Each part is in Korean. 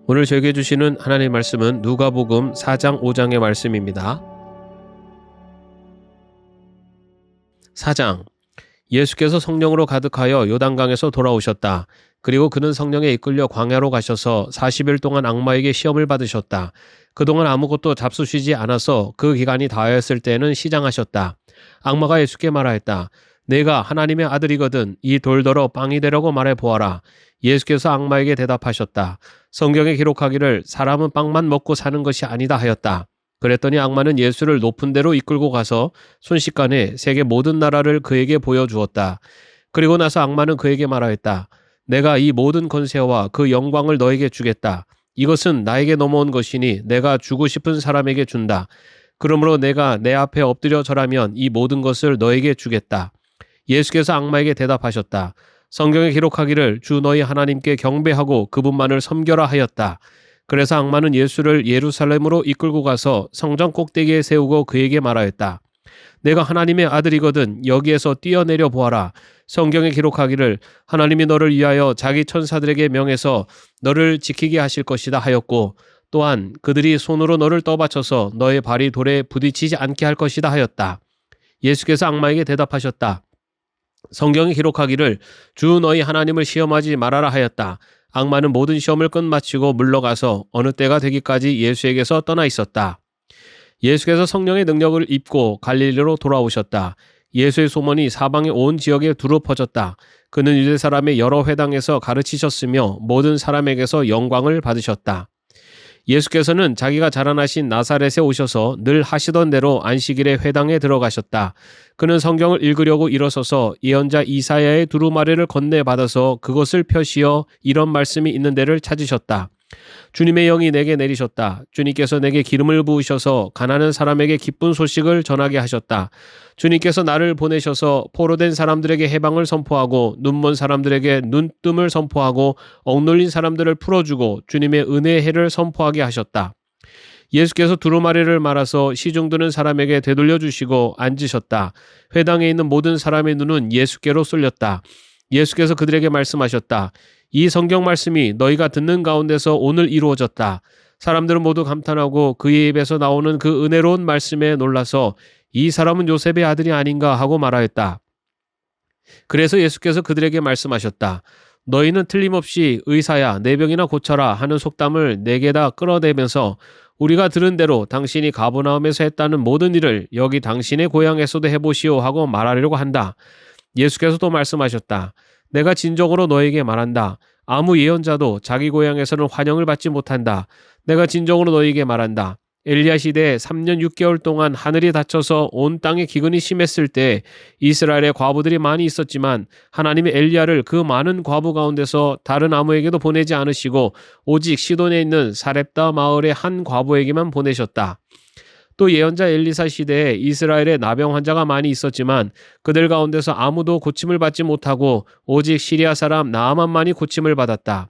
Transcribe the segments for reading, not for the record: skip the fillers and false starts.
오늘 저에게 주시는 하나님의 말씀은 누가복음 4장 5장의 말씀입니다. 4장. 예수께서 성령으로 가득하여 요단강에서 돌아오셨다. 그리고 그는 성령에 이끌려 광야로 가셔서 40일 동안 악마에게 시험을 받으셨다. 그동안 아무것도 잡수시지 않아서 그 기간이 다하였을 때에는 시장하셨다. 악마가 예수께 말하였다. 내가 하나님의 아들이거든 이 돌더러 빵이 되려고 말해 보아라. 예수께서 악마에게 대답하셨다. 성경에 기록하기를 사람은 빵만 먹고 사는 것이 아니다 하였다. 그랬더니 악마는 예수를 높은 데로 이끌고 가서 순식간에 세계 모든 나라를 그에게 보여주었다. 그리고 나서 악마는 그에게 말하였다. 내가 이 모든 권세와 그 영광을 너에게 주겠다. 이것은 나에게 넘어온 것이니 내가 주고 싶은 사람에게 준다. 그러므로 내가 내 앞에 엎드려 절하면 이 모든 것을 너에게 주겠다. 예수께서 악마에게 대답하셨다. 성경에 기록하기를 주 너희 하나님께 경배하고 그분만을 섬겨라 하였다. 그래서 악마는 예수를 예루살렘으로 이끌고 가서 성전 꼭대기에 세우고 그에게 말하였다. 내가 하나님의 아들이거든 여기에서 뛰어내려 보아라. 성경에 기록하기를 하나님이 너를 위하여 자기 천사들에게 명해서 너를 지키게 하실 것이다 하였고 또한 그들이 손으로 너를 떠받쳐서 너의 발이 돌에 부딪히지 않게 할 것이다 하였다. 예수께서 악마에게 대답하셨다. 성경에 기록하기를 주 너희 하나님을 시험하지 말아라 하였다. 악마는 모든 시험을 끝마치고 물러가서 어느 때가 되기까지 예수에게서 떠나 있었다. 예수께서 성령의 능력을 입고 갈릴리로 돌아오셨다. 예수의 소문이 사방의 온 지역에 두루 퍼졌다. 그는 유대 사람의 여러 회당에서 가르치셨으며 모든 사람에게서 영광을 받으셨다. 예수께서는 자기가 자라나신 나사렛에 오셔서 늘 하시던 대로 안식일에 회당에 들어가셨다. 그는 성경을 읽으려고 일어서서 예언자 이사야의 두루마리를 건네받아서 그것을 펴시어 이런 말씀이 있는 데를 찾으셨다. 주님의 영이 내게 내리셨다. 주님께서 내게 기름을 부으셔서 가난한 사람에게 기쁜 소식을 전하게 하셨다. 주님께서 나를 보내셔서 포로된 사람들에게 해방을 선포하고 눈먼 사람들에게 눈뜸을 선포하고 억눌린 사람들을 풀어주고 주님의 은혜의 해를 선포하게 하셨다. 예수께서 두루마리를 말아서 시중 드는 사람에게 되돌려 주시고 앉으셨다. 회당에 있는 모든 사람의 눈은 예수께로 쏠렸다. 예수께서 그들에게 말씀하셨다. 이 성경 말씀이 너희가 듣는 가운데서 오늘 이루어졌다. 사람들은 모두 감탄하고 그의 입에서 나오는 그 은혜로운 말씀에 놀라서 이 사람은 요셉의 아들이 아닌가 하고 말하였다. 그래서 예수께서 그들에게 말씀하셨다. 너희는 틀림없이 의사야 내 병이나 고쳐라 하는 속담을 내게다 끌어대면서 우리가 들은 대로 당신이 가버나움에서 했다는 모든 일을 여기 당신의 고향에서도 해보시오 하고 말하려고 한다. 예수께서 또 말씀하셨다. 내가 진정으로 너에게 말한다. 아무 예언자도 자기 고향에서는 환영을 받지 못한다. 내가 진정으로 너에게 말한다. 엘리야 시대에 3년 6개월 동안 하늘이 닫혀서 온 땅에 기근이 심했을 때 이스라엘의 과부들이 많이 있었지만 하나님의 엘리야를 그 많은 과부 가운데서 다른 아무에게도 보내지 않으시고 오직 시돈에 있는 사렙다 마을의 한 과부에게만 보내셨다. 또 예언자 엘리사 시대에 이스라엘에 나병 환자가 많이 있었지만 그들 가운데서 아무도 고침을 받지 못하고 오직 시리아 사람 나아만만이 고침을 받았다.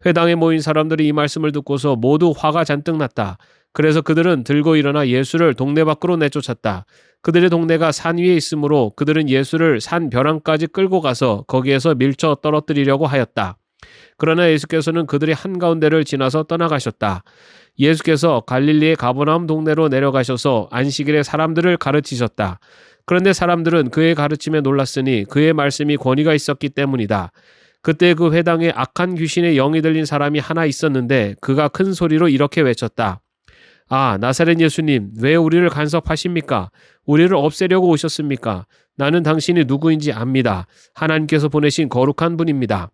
회당에 모인 사람들이 이 말씀을 듣고서 모두 화가 잔뜩 났다. 그래서 그들은 들고 일어나 예수를 동네 밖으로 내쫓았다. 그들의 동네가 산 위에 있으므로 그들은 예수를 산 벼랑까지 끌고 가서 거기에서 밀쳐 떨어뜨리려고 하였다. 그러나 예수께서는 그들의 한가운데를 지나서 떠나가셨다. 예수께서 갈릴리의 가버나움 동네로 내려가셔서 안식일에 사람들을 가르치셨다. 그런데 사람들은 그의 가르침에 놀랐으니 그의 말씀이 권위가 있었기 때문이다. 그때 그 회당에 악한 귀신의 영이 들린 사람이 하나 있었는데 그가 큰 소리로 이렇게 외쳤다. 아, 나사렛 예수님, 왜 우리를 간섭하십니까? 우리를 없애려고 오셨습니까? 나는 당신이 누구인지 압니다. 하나님께서 보내신 거룩한 분입니다.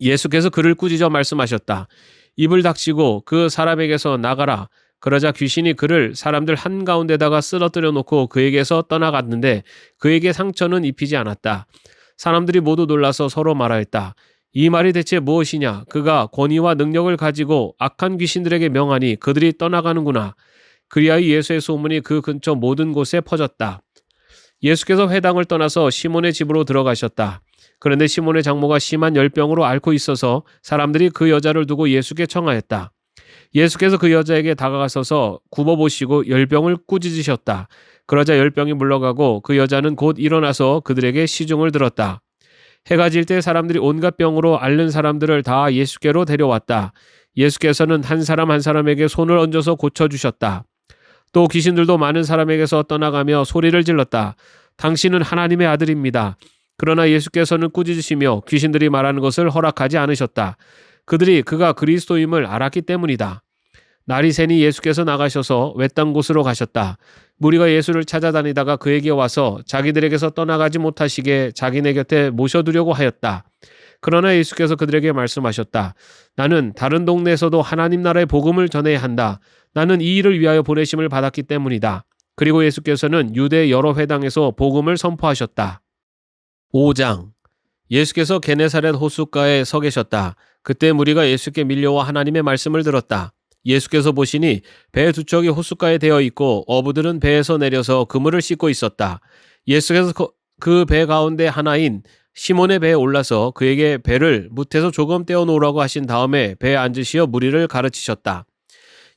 예수께서 그를 꾸짖어 말씀하셨다. 입을 닥치고 그 사람에게서 나가라. 그러자 귀신이 그를 사람들 한가운데다가 쓰러뜨려 놓고 그에게서 떠나갔는데 그에게 상처는 입히지 않았다. 사람들이 모두 놀라서 서로 말하였다. 이 말이 대체 무엇이냐? 그가 권위와 능력을 가지고 악한 귀신들에게 명하니 그들이 떠나가는구나. 그리하여 예수의 소문이 그 근처 모든 곳에 퍼졌다. 예수께서 회당을 떠나서 시몬의 집으로 들어가셨다. 그런데 시몬의 장모가 심한 열병으로 앓고 있어서 사람들이 그 여자를 두고 예수께 청하였다. 예수께서 그 여자에게 다가가셔서 굽어보시고 열병을 꾸짖으셨다. 그러자 열병이 물러가고 그 여자는 곧 일어나서 그들에게 시중을 들었다. 해가 질 때 사람들이 온갖 병으로 앓는 사람들을 다 예수께로 데려왔다. 예수께서는 한 사람 한 사람에게 손을 얹어서 고쳐주셨다. 또 귀신들도 많은 사람에게서 떠나가며 소리를 질렀다. 당신은 하나님의 아들입니다. 그러나 예수께서는 꾸짖으시며 귀신들이 말하는 것을 허락하지 않으셨다. 그들이 그가 그리스도임을 알았기 때문이다. 날이 새니 예수께서 나가셔서 외딴 곳으로 가셨다. 무리가 예수를 찾아다니다가 그에게 와서 자기들에게서 떠나가지 못하시게 자기네 곁에 모셔두려고 하였다. 그러나 예수께서 그들에게 말씀하셨다. 나는 다른 동네에서도 하나님 나라의 복음을 전해야 한다. 나는 이 일을 위하여 보내심을 받았기 때문이다. 그리고 예수께서는 유대 여러 회당에서 복음을 선포하셨다. 5장. 예수께서 게네사렛 호숫가에 서 계셨다. 그때 무리가 예수께 밀려와 하나님의 말씀을 들었다. 예수께서 보시니 배 두 척이 호숫가에 대어 있고 어부들은 배에서 내려서 그물을 씻고 있었다. 예수께서 그 배 가운데 하나인 시몬의 배에 올라서 그에게 배를 뭇에서 조금 떼어 놓으라고 하신 다음에 배에 앉으시어 무리를 가르치셨다.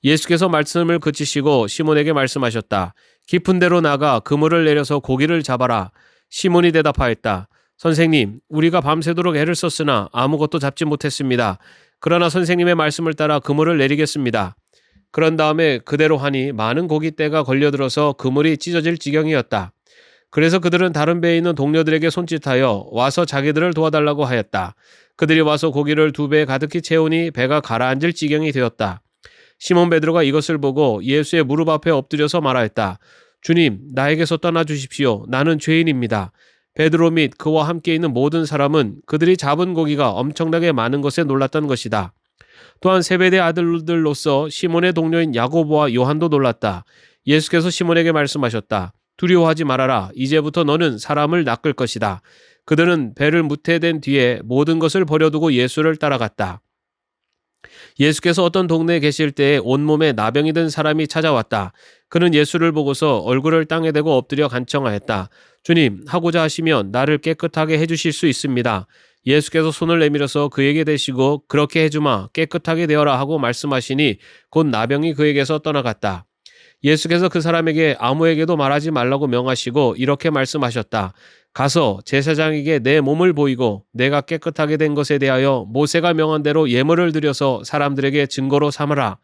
예수께서 말씀을 그치시고 시몬에게 말씀하셨다. 깊은 데로 나가 그물을 내려서 고기를 잡아라. 시몬이 대답하였다. 선생님, 우리가 밤새도록 애를 썼으나 아무것도 잡지 못했습니다. 그러나 선생님의 말씀을 따라 그물을 내리겠습니다. 그런 다음에 그대로 하니 많은 고깃대가 걸려들어서 그물이 찢어질 지경이었다. 그래서 그들은 다른 배에 있는 동료들에게 손짓하여 와서 자기들을 도와달라고 하였다. 그들이 와서 고기를 2배 가득히 채우니 배가 가라앉을 지경이 되었다. 시몬 베드로가 이것을 보고 예수의 무릎 앞에 엎드려서 말하였다. 주님, 나에게서 떠나 주십시오. 나는 죄인입니다. 베드로 및 그와 함께 있는 모든 사람은 그들이 잡은 고기가 엄청나게 많은 것에 놀랐던 것이다. 또한 세베대 아들들로서 시몬의 동료인 야고보와 요한도 놀랐다. 예수께서 시몬에게 말씀하셨다. 두려워하지 말아라. 이제부터 너는 사람을 낚을 것이다. 그들은 배를 무태된 뒤에 모든 것을 버려두고 예수를 따라갔다. 예수께서 어떤 동네에 계실 때에 온몸에 나병이 든 사람이 찾아왔다. 그는 예수를 보고서 얼굴을 땅에 대고 엎드려 간청하였다. 주님, 하고자 하시면 나를 깨끗하게 해주실 수 있습니다. 예수께서 손을 내밀어서 그에게 대시고 그렇게 해주마, 깨끗하게 되어라 하고 말씀하시니 곧 나병이 그에게서 떠나갔다. 예수께서 그 사람에게 아무에게도 말하지 말라고 명하시고 이렇게 말씀하셨다. 가서 제사장에게 내 몸을 보이고 내가 깨끗하게 된 것에 대하여 모세가 명한 대로 예물을 드려서 사람들에게 증거로 삼으라.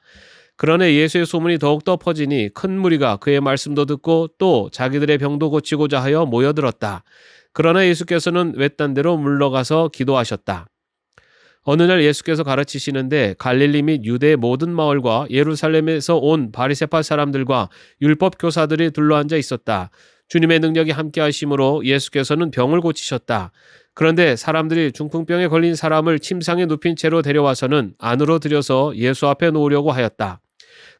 그러나 예수의 소문이 더욱더 퍼지니 큰 무리가 그의 말씀도 듣고 또 자기들의 병도 고치고자 하여 모여들었다. 그러나 예수께서는 외딴 데로 물러가서 기도하셨다. 어느 날 예수께서 가르치시는데 갈릴리 및 유대의 모든 마을과 예루살렘에서 온 바리새파 사람들과 율법 교사들이 둘러앉아 있었다. 주님의 능력이 함께 하심으로 예수께서는 병을 고치셨다. 그런데 사람들이 중풍병에 걸린 사람을 침상에 눕힌 채로 데려와서는 안으로 들여서 예수 앞에 놓으려고 하였다.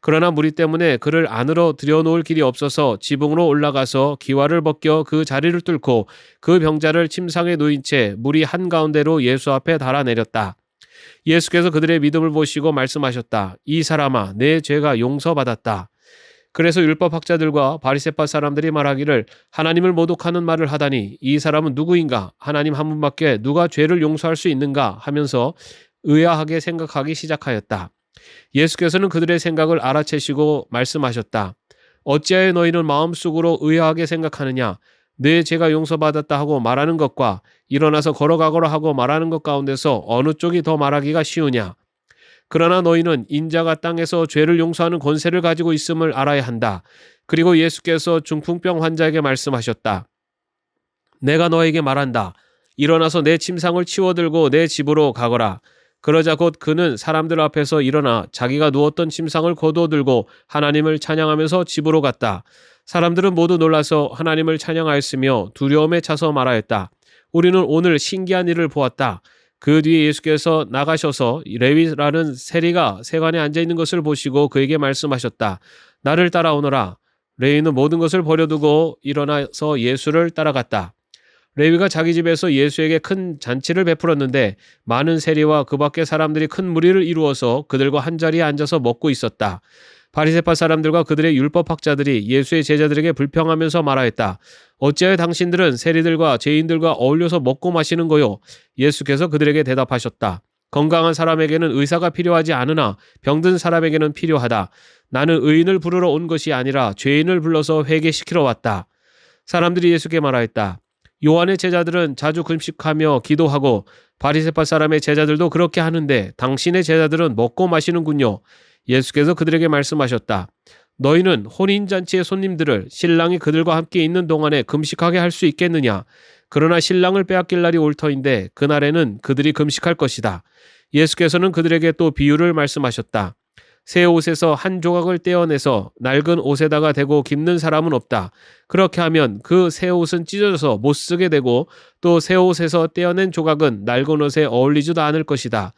그러나 무리 때문에 그를 안으로 들여놓을 길이 없어서 지붕으로 올라가서 기와를 벗겨 그 자리를 뚫고 그 병자를 침상에 놓인 채 무리 한가운데로 예수 앞에 달아내렸다. 예수께서 그들의 믿음을 보시고 말씀하셨다. 이 사람아, 내 죄가 용서받았다. 그래서 율법학자들과 바리새파 사람들이 말하기를 하나님을 모독하는 말을 하다니 이 사람은 누구인가? 하나님 한 분밖에 누가 죄를 용서할 수 있는가? 하면서 의아하게 생각하기 시작하였다. 예수께서는 그들의 생각을 알아채시고 말씀하셨다. 어찌하여 너희는 마음속으로 의아하게 생각하느냐? 내 죄가 용서받았다 하고 말하는 것과 일어나서 걸어가거라 하고 말하는 것 가운데서 어느 쪽이 더 말하기가 쉬우냐? 그러나 너희는 인자가 땅에서 죄를 용서하는 권세를 가지고 있음을 알아야 한다. 그리고 예수께서 중풍병 환자에게 말씀하셨다. 내가 너에게 말한다. 일어나서 내 침상을 치워들고 내 집으로 가거라. 그러자 곧 그는 사람들 앞에서 일어나 자기가 누웠던 침상을 거두어들고 하나님을 찬양하면서 집으로 갔다. 사람들은 모두 놀라서 하나님을 찬양하였으며 두려움에 차서 말하였다. 우리는 오늘 신기한 일을 보았다. 그 뒤에 예수께서 나가셔서 레위라는 세리가 세관에 앉아있는 것을 보시고 그에게 말씀하셨다. 나를 따라오너라. 레위는 모든 것을 버려두고 일어나서 예수를 따라갔다. 레위가 자기 집에서 예수에게 큰 잔치를 베풀었는데 많은 세리와 그 밖의 사람들이 큰 무리를 이루어서 그들과 한자리에 앉아서 먹고 있었다. 바리새파 사람들과 그들의 율법학자들이 예수의 제자들에게 불평하면서 말하였다. 어찌하여 당신들은 세리들과 죄인들과 어울려서 먹고 마시는 거요? 예수께서 그들에게 대답하셨다. 건강한 사람에게는 의사가 필요하지 않으나 병든 사람에게는 필요하다. 나는 의인을 부르러 온 것이 아니라 죄인을 불러서 회개시키러 왔다. 사람들이 예수께 말하였다. 요한의 제자들은 자주 금식하며 기도하고 바리새파 사람의 제자들도 그렇게 하는데 당신의 제자들은 먹고 마시는군요. 예수께서 그들에게 말씀하셨다. 너희는 혼인잔치의 손님들을 신랑이 그들과 함께 있는 동안에 금식하게 할 수 있겠느냐? 그러나 신랑을 빼앗길 날이 올 터인데 그날에는 그들이 금식할 것이다. 예수께서는 그들에게 또 비유를 말씀하셨다. 새 옷에서 한 조각을 떼어내서 낡은 옷에다가 대고 깁는 사람은 없다. 그렇게 하면 그 새 옷은 찢어져서 못 쓰게 되고 또 새 옷에서 떼어낸 조각은 낡은 옷에 어울리지도 않을 것이다.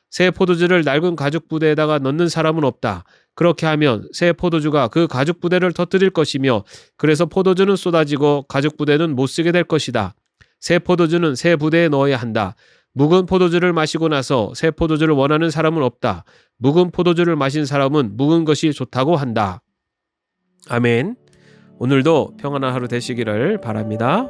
새 포도주를 낡은 가죽 부대에다가 넣는 사람은 없다. 그렇게 하면 새 포도주가 그 가죽 부대를 터뜨릴 것이며 그래서 포도주는 쏟아지고 가죽 부대는 못 쓰게 될 것이다. 새 포도주는 새 부대에 넣어야 한다. 묵은 포도주를 마시고 나서 새 포도주를 원하는 사람은 없다. 묵은 포도주를 마신 사람은 묵은 것이 좋다고 한다. 아멘. 오늘도 평안한 하루 되시기를 바랍니다.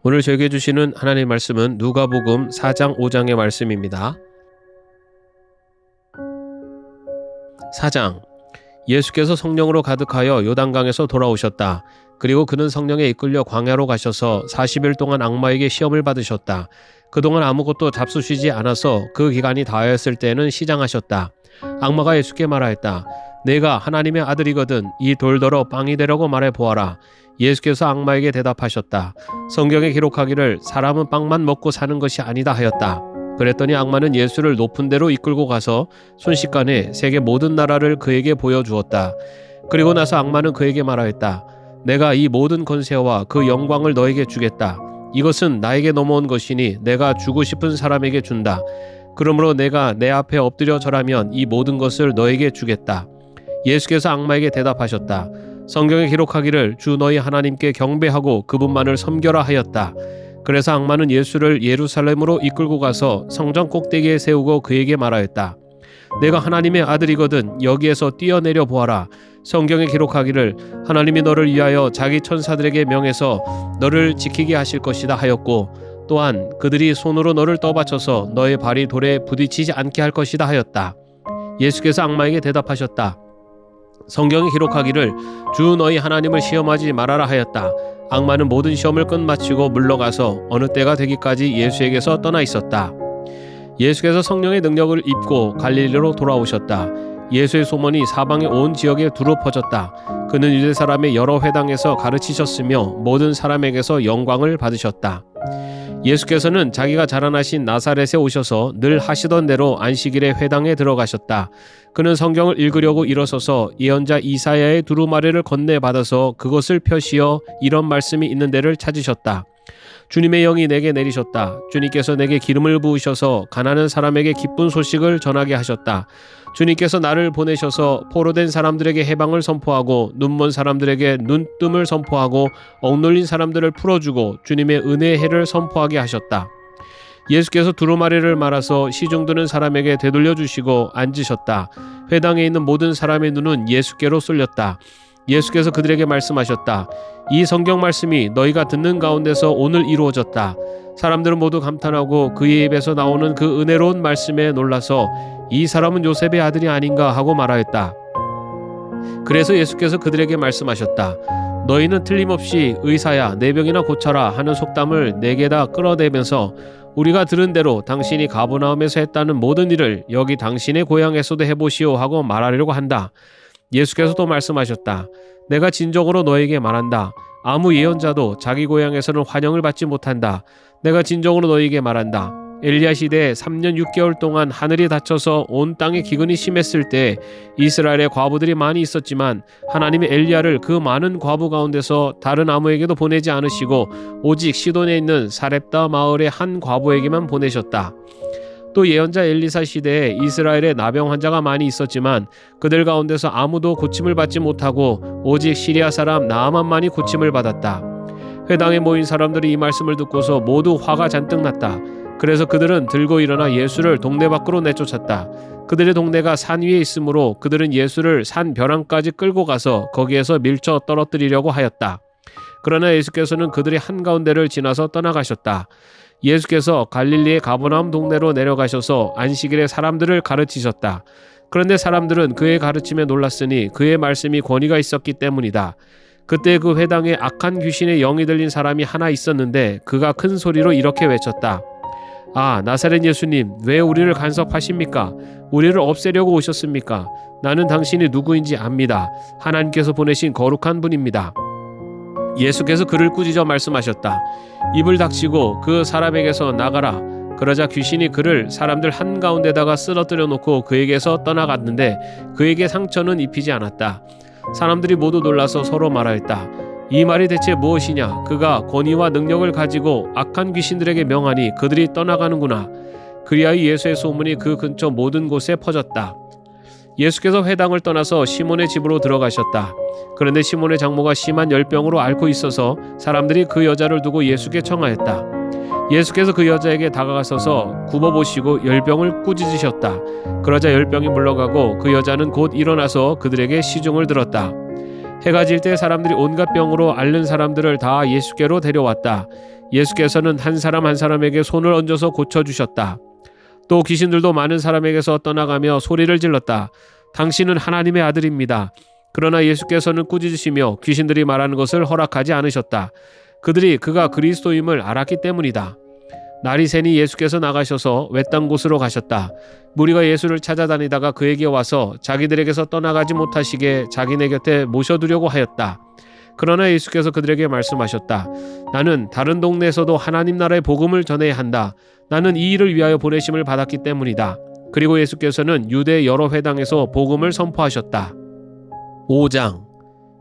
오늘 저에게 주시는 하나님의 말씀은 누가복음 4장 5장의 말씀입니다. 4장. 예수께서 성령으로 가득하여 요단강에서 돌아오셨다. 그리고 그는 성령에 이끌려 광야로 가셔서 40일 동안 악마에게 시험을 받으셨다. 그동안 아무것도 잡수시지 않아서 그 기간이 다하였을 때에는 시장하셨다. 악마가 예수께 말하였다. 내가 하나님의 아들이거든 이 돌더러 빵이 되려고 말해보아라. 예수께서 악마에게 대답하셨다. 성경에 기록하기를 사람은 빵만 먹고 사는 것이 아니다 하였다. 그랬더니 악마는 예수를 높은 데로 이끌고 가서 순식간에 세계 모든 나라를 그에게 보여주었다. 그리고 나서 악마는 그에게 말하였다. 내가 이 모든 권세와 그 영광을 너에게 주겠다. 이것은 나에게 넘어온 것이니 내가 주고 싶은 사람에게 준다. 그러므로 내가 내 앞에 엎드려 절하면 이 모든 것을 너에게 주겠다. 예수께서 악마에게 대답하셨다. 성경에 기록하기를 주 너희 하나님께 경배하고 그분만을 섬겨라 하였다. 그래서 악마는 예수를 예루살렘으로 이끌고 가서 성전 꼭대기에 세우고 그에게 말하였다. 내가 하나님의 아들이거든 여기에서 뛰어내려 보아라. 성경에 기록하기를 하나님이 너를 위하여 자기 천사들에게 명해서 너를 지키게 하실 것이다 하였고 또한 그들이 손으로 너를 떠받쳐서 너의 발이 돌에 부딪히지 않게 할 것이다 하였다. 예수께서 악마에게 대답하셨다. 성경에 기록하기를 주 너희 하나님을 시험하지 말아라 하였다. 악마는 모든 시험을 끝마치고 물러가서 어느 때가 되기까지 예수에게서 떠나 있었다. 예수께서 성령의 능력을 입고 갈릴리로 돌아오셨다. 예수의 소문이 사방의 온 지역에 두루 퍼졌다. 그는 유대 사람의 여러 회당에서 가르치셨으며 모든 사람에게서 영광을 받으셨다. 예수께서는 자기가 자라나신 나사렛에 오셔서 늘 하시던 대로 안식일에 회당에 들어가셨다. 그는 성경을 읽으려고 일어서서 예언자 이사야의 두루마리를 건네받아서 그것을 펴시어 이런 말씀이 있는 데를 찾으셨다. 주님의 영이 내게 내리셨다. 주님께서 내게 기름을 부으셔서 가난한 사람에게 기쁜 소식을 전하게 하셨다. 주님께서 나를 보내셔서 포로된 사람들에게 해방을 선포하고 눈먼 사람들에게 눈뜸을 선포하고 억눌린 사람들을 풀어주고 주님의 은혜의 해를 선포하게 하셨다. 예수께서 두루마리를 말아서 시중드는 사람에게 되돌려 주시고 앉으셨다. 회당에 있는 모든 사람의 눈은 예수께로 쏠렸다. 예수께서 그들에게 말씀하셨다. 이 성경 말씀이 너희가 듣는 가운데서 오늘 이루어졌다. 사람들은 모두 감탄하고 그의 입에서 나오는 그 은혜로운 말씀에 놀라서 이 사람은 요셉의 아들이 아닌가 하고 말하였다. 그래서 예수께서 그들에게 말씀하셨다. 너희는 틀림없이 의사야 내 병이나 고쳐라 하는 속담을 내게다 끌어대면서 우리가 들은 대로 당신이 가버나움에서 했다는 모든 일을 여기 당신의 고향에서도 해보시오 하고 말하려고 한다. 예수께서 또 말씀하셨다. 내가 진정으로 너에게 말한다. 아무 예언자도 자기 고향에서는 환영을 받지 못한다. 내가 진정으로 너에게 말한다. 엘리야 시대에 3년 6개월 동안 하늘이 닫혀서 온 땅에 기근이 심했을 때 이스라엘에 과부들이 많이 있었지만 하나님이 엘리야를 그 많은 과부 가운데서 다른 아무에게도 보내지 않으시고 오직 시돈에 있는 사렙다 마을의 한 과부에게만 보내셨다. 또 예언자 엘리사 시대에 이스라엘에 나병 환자가 많이 있었지만 그들 가운데서 아무도 고침을 받지 못하고 오직 시리아 사람 나아만만이 고침을 받았다. 회당에 모인 사람들이 이 말씀을 듣고서 모두 화가 잔뜩 났다. 그래서 그들은 들고 일어나 예수를 동네 밖으로 내쫓았다. 그들의 동네가 산 위에 있으므로 그들은 예수를 산 벼랑까지 끌고 가서 거기에서 밀쳐 떨어뜨리려고 하였다. 그러나 예수께서는 그들의 한가운데를 지나서 떠나가셨다. 예수께서 갈릴리의 가버나움 동네로 내려가셔서 안식일에 사람들을 가르치셨다. 그런데 사람들은 그의 가르침에 놀랐으니 그의 말씀이 권위가 있었기 때문이다. 그때 그 회당에 악한 귀신의 영이 들린 사람이 하나 있었는데 그가 큰 소리로 이렇게 외쳤다. 아, 나사렛 예수님, 왜 우리를 간섭하십니까? 우리를 없애려고 오셨습니까? 나는 당신이 누구인지 압니다. 하나님께서 보내신 거룩한 분입니다. 예수께서 그를 꾸짖어 말씀하셨다. 입을 닥치고 그 사람에게서 나가라. 그러자 귀신이 그를 사람들 한가운데다가 쓰러뜨려 놓고 그에게서 떠나갔는데 그에게 상처는 입히지 않았다. 사람들이 모두 놀라서 서로 말하였다. 이 말이 대체 무엇이냐? 그가 권위와 능력을 가지고 악한 귀신들에게 명하니 그들이 떠나가는구나. 그리하여 예수의 소문이 그 근처 모든 곳에 퍼졌다. 예수께서 회당을 떠나서 시몬의 집으로 들어가셨다. 그런데 시몬의 장모가 심한 열병으로 앓고 있어서 사람들이 그 여자를 두고 예수께 청하였다. 예수께서 그 여자에게 다가가셔서 굽어보시고 열병을 꾸짖으셨다. 그러자 열병이 물러가고 그 여자는 곧 일어나서 그들에게 시중을 들었다. 해가 질 때 사람들이 온갖 병으로 앓는 사람들을 다 예수께로 데려왔다. 예수께서는 한 사람 한 사람에게 손을 얹어서 고쳐주셨다. 또 귀신들도 많은 사람에게서 떠나가며 소리를 질렀다. 당신은 하나님의 아들입니다. 그러나 예수께서는 꾸짖으시며 귀신들이 말하는 것을 허락하지 않으셨다. 그들이 그가 그리스도임을 알았기 때문이다. 날이 새니 예수께서 나가셔서 외딴 곳으로 가셨다. 무리가 예수를 찾아다니다가 그에게 와서 자기들에게서 떠나가지 못하시게 자기네 곁에 모셔두려고 하였다. 그러나 예수께서 그들에게 말씀하셨다. 나는 다른 동네에서도 하나님 나라의 복음을 전해야 한다. 나는 이 일을 위하여 보내심을 받았기 때문이다. 그리고 예수께서는 유대 여러 회당에서 복음을 선포하셨다. 5장.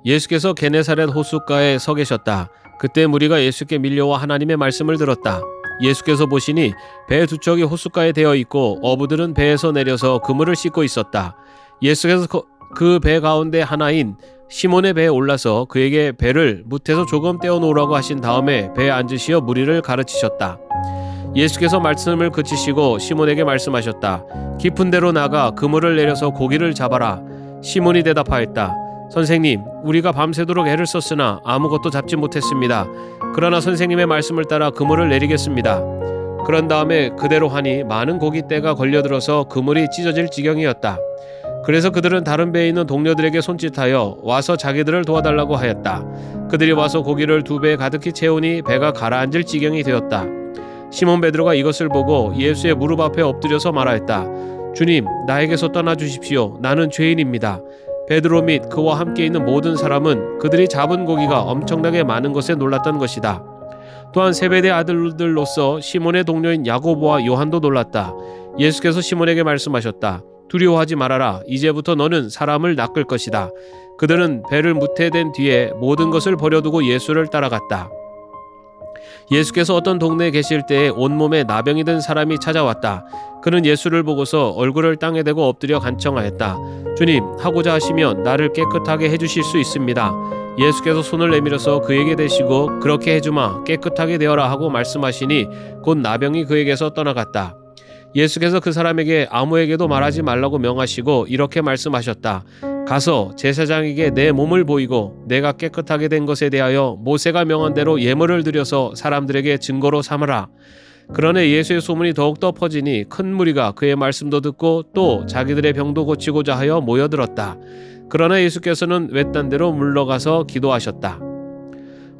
예수께서 게네사렛 호숫가에 서 계셨다. 그때 무리가 예수께 밀려와 하나님의 말씀을 들었다. 예수께서 보시니 배 두 척이 호숫가에 대어 있고 어부들은 배에서 내려서 그물을 씻고 있었다. 예수께서 그 배 가운데 하나인 시몬의 배에 올라서 그에게 배를 뭇에서 조금 떼어 놓으라고 하신 다음에 배에 앉으시어 무리를 가르치셨다. 예수께서 말씀을 그치시고 시몬에게 말씀하셨다. 깊은 데로 나가 그물을 내려서 고기를 잡아라. 시몬이 대답하였다. 선생님, 우리가 밤새도록 애를 썼으나 아무것도 잡지 못했습니다. 그러나 선생님의 말씀을 따라 그물을 내리겠습니다. 그런 다음에 그대로 하니 많은 고깃대가 걸려들어서 그물이 찢어질 지경이었다. 그래서 그들은 다른 배에 있는 동료들에게 손짓하여 와서 자기들을 도와달라고 하였다. 그들이 와서 고기를 2배 가득히 채우니 배가 가라앉을 지경이 되었다. 시몬 베드로가 이것을 보고 예수의 무릎 앞에 엎드려서 말하였다. 주님, 나에게서 떠나 주십시오. 나는 죄인입니다. 베드로 및 그와 함께 있는 모든 사람은 그들이 잡은 고기가 엄청나게 많은 것에 놀랐던 것이다. 또한 세베대 아들들로서 시몬의 동료인 야고보와 요한도 놀랐다. 예수께서 시몬에게 말씀하셨다. 두려워하지 말아라. 이제부터 너는 사람을 낚을 것이다. 그들은 배를 무태된 뒤에 모든 것을 버려두고 예수를 따라갔다. 예수께서 어떤 동네에 계실 때에 온몸에 나병이 든 사람이 찾아왔다. 그는 예수를 보고서 얼굴을 땅에 대고 엎드려 간청하였다. 주님, 하고자 하시면 나를 깨끗하게 해주실 수 있습니다. 예수께서 손을 내밀어서 그에게 대시고 그렇게 해주마, 깨끗하게 되어라 하고 말씀하시니 곧 나병이 그에게서 떠나갔다. 예수께서 그 사람에게 아무에게도 말하지 말라고 명하시고 이렇게 말씀하셨다. 가서 제사장에게 내 몸을 보이고 내가 깨끗하게 된 것에 대하여 모세가 명한 대로 예물을 드려서 사람들에게 증거로 삼으라. 그러나 예수의 소문이 더욱더 퍼지니 큰 무리가 그의 말씀도 듣고 또 자기들의 병도 고치고자 하여 모여들었다. 그러나 예수께서는 외딴 데로 물러가서 기도하셨다.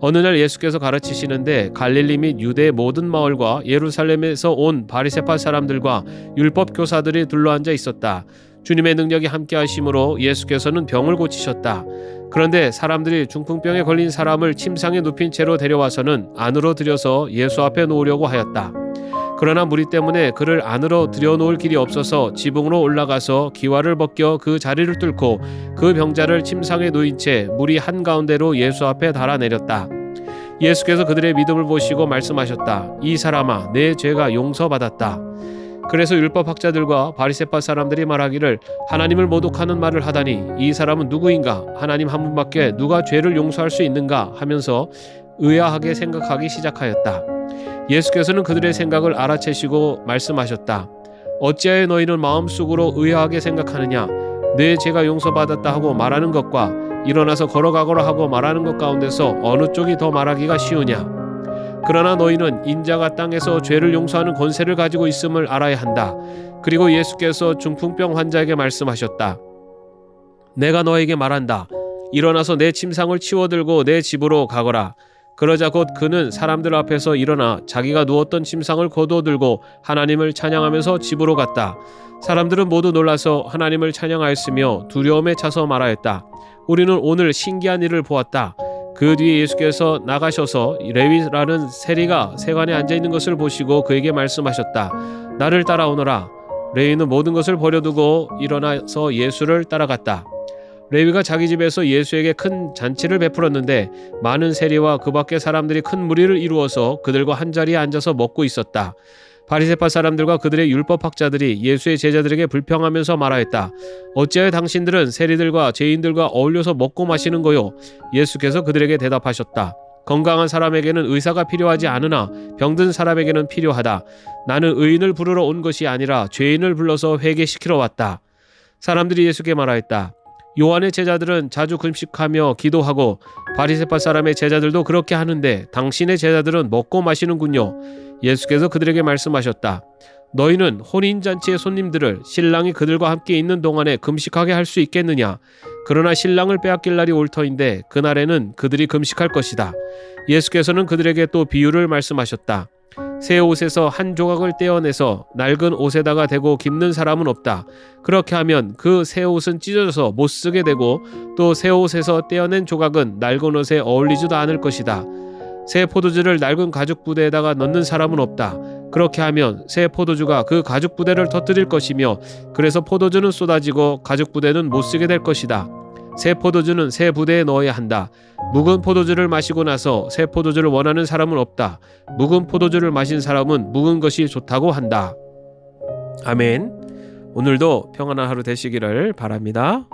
어느 날 예수께서 가르치시는데 갈릴리 및 유대의 모든 마을과 예루살렘에서 온 바리새파 사람들과 율법 교사들이 둘러앉아 있었다. 주님의 능력이 함께 하심으로 예수께서는 병을 고치셨다. 그런데 사람들이 중풍병에 걸린 사람을 침상에 눕힌 채로 데려와서는 안으로 들여서 예수 앞에 놓으려고 하였다. 그러나 무리 때문에 그를 안으로 들여놓을 길이 없어서 지붕으로 올라가서 기와를 벗겨 그 자리를 뚫고 그 병자를 침상에 놓인 채 무리 한가운데로 예수 앞에 달아내렸다. 예수께서 그들의 믿음을 보시고 말씀하셨다. 이 사람아, 내 죄가 용서받았다. 그래서 율법학자들과 바리새파 사람들이 말하기를 하나님을 모독하는 말을 하다니 이 사람은 누구인가? 하나님 한 분밖에 누가 죄를 용서할 수 있는가? 하면서 의아하게 생각하기 시작하였다. 예수께서는 그들의 생각을 알아채시고 말씀하셨다. 어찌하여 너희는 마음속으로 의아하게 생각하느냐? 내 죄가 용서받았다 하고 말하는 것과 일어나서 걸어가거라 하고 말하는 것 가운데서 어느 쪽이 더 말하기가 쉬우냐? 그러나 너희는 인자가 땅에서 죄를 용서하는 권세를 가지고 있음을 알아야 한다. 그리고 예수께서 중풍병 환자에게 말씀하셨다. 내가 너에게 말한다. 일어나서 내 침상을 치워들고 내 집으로 가거라. 그러자 곧 그는 사람들 앞에서 일어나 자기가 누웠던 침상을 거두어들고 하나님을 찬양하면서 집으로 갔다. 사람들은 모두 놀라서 하나님을 찬양하였으며 두려움에 차서 말하였다. 우리는 오늘 신기한 일을 보았다. 그 뒤에 예수께서 나가셔서 레위라는 세리가 세관에 앉아있는 것을 보시고 그에게 말씀하셨다. 나를 따라오너라. 레위는 모든 것을 버려두고 일어나서 예수를 따라갔다. 레위가 자기 집에서 예수에게 큰 잔치를 베풀었는데 많은 세리와 그 밖의 사람들이 큰 무리를 이루어서 그들과 한자리에 앉아서 먹고 있었다. 바리새파 사람들과 그들의 율법학자들이 예수의 제자들에게 불평하면서 말하였다. 어찌하여 당신들은 세리들과 죄인들과 어울려서 먹고 마시는 거요? 예수께서 그들에게 대답하셨다. 건강한 사람에게는 의사가 필요하지 않으나 병든 사람에게는 필요하다. 나는 의인을 부르러 온 것이 아니라 죄인을 불러서 회개시키러 왔다. 사람들이 예수께 말하였다. 요한의 제자들은 자주 금식하며 기도하고 바리새파 사람의 제자들도 그렇게 하는데 당신의 제자들은 먹고 마시는군요. 예수께서 그들에게 말씀하셨다. 너희는 혼인잔치의 손님들을 신랑이 그들과 함께 있는 동안에 금식하게 할 수 있겠느냐? 그러나 신랑을 빼앗길 날이 올 터인데 그날에는 그들이 금식할 것이다. 예수께서는 그들에게 또 비유를 말씀하셨다. 새 옷에서 한 조각을 떼어내서 낡은 옷에다가 대고 깁는 사람은 없다. 그렇게 하면 그 새 옷은 찢어져서 못 쓰게 되고 또 새 옷에서 떼어낸 조각은 낡은 옷에 어울리지도 않을 것이다. 새 포도주를 낡은 가죽 부대에다가 넣는 사람은 없다. 그렇게 하면 새 포도주가 그 가죽 부대를 터뜨릴 것이며 그래서 포도주는 쏟아지고 가죽 부대는 못 쓰게 될 것이다. 새 포도주는 새 부대에 넣어야 한다. 묵은 포도주를 마시고 나서 새 포도주를 원하는 사람은 없다. 묵은 포도주를 마신 사람은 묵은 것이 좋다고 한다. 아멘. 오늘도 평안한 하루 되시기를 바랍니다.